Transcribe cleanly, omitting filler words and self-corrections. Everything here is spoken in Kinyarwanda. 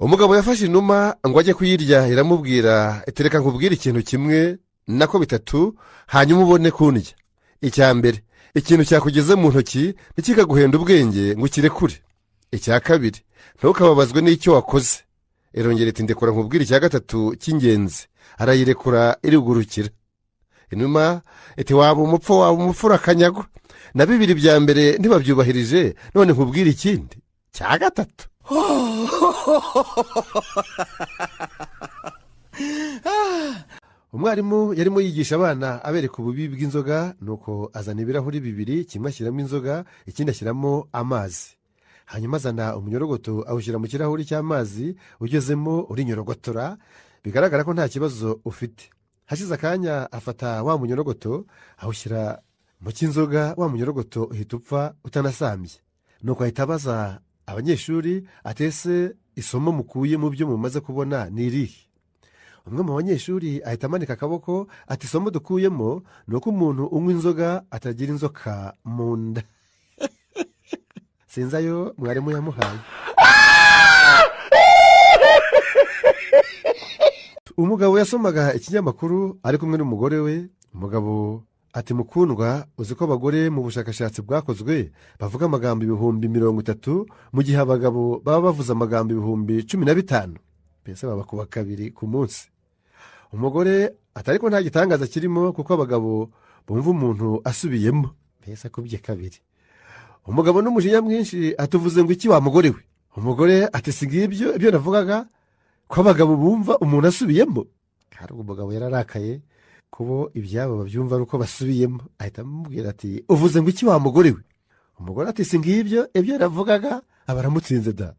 umugabo yafashe inuma ngo ajye kuyirya, iramubwira iti reka nkubwire ikintu kimwe nako bitatu hanyuma ubone kundya. icya mbere, ikintu cyakugeze mu ntoki ntikikaguhenda ubwenge ngo ukirekure. icya kabiri, ntukababazwe n'icyo wakoze. irongera iti ndekura nkubwire icya gatatu cy'ingenzi. arayirekura irigurukira. inuma iti waba umupfu urakanyagwa. na bibiri bya mbere ntibabyubahirije, none nkubwire ikindi cya gatatu. umwarimu yarimo yigisha abana abereka ububi bw'inzoga, nuko azana ibirahuri bibiri, kimwe ashyiramo inzoga, ikindi ashyiramo amazi. hanyuma azana umunyorogoto awushyira mu kirahuri cy'amazi, ugezemo urinyorogotora, bigaragara ko nta kibazo ufite. hashize akanya afata wa munyorogoto awushyira mu cy'inzoga, wa munyorogoto uhita upfa utanasambye. nuko ahita abaza abanyeshuri atese isomo mukuye mu byo mumaze kubona ni irihe? umwe mu banyeshuri ahita amanika akaboko ati isomo dukuyemo ni uko umuntu unywa inzoga atagira inzoka mu nda. sinzi ayo mwarimu yamuhaye. umugabo yasomaga ikinyamakuru ari kumwe n'umugore we. umugabo ati mukundwa, uzi ko abagore mu bushakashatsi bwakozwe bavuga amagambo 30,000 mu gihe abagabo baba bavuze amagambo 15,000, mbese baba kuba kabiri ku munsi. umugore atari ko nta gitangaza kirimo, kuko abagabo bumva umuntu asubiyemo, mbese akubye kabiri. umugabo n'umujinya mwinshi atuvuze ngo iki wa mugore we? umugore ati si ngibyo ibyo navugaga, ko abagabo bumva umuntu asubiyemo. kandi umugabo yararakaye kubo ibyabo babyumva ari uko basubiyemo. ahita amubwira ati uvuze ngo iki wa mugore we? umugore ati si ngibyo ibyo navugaga. aba aramutsinze da.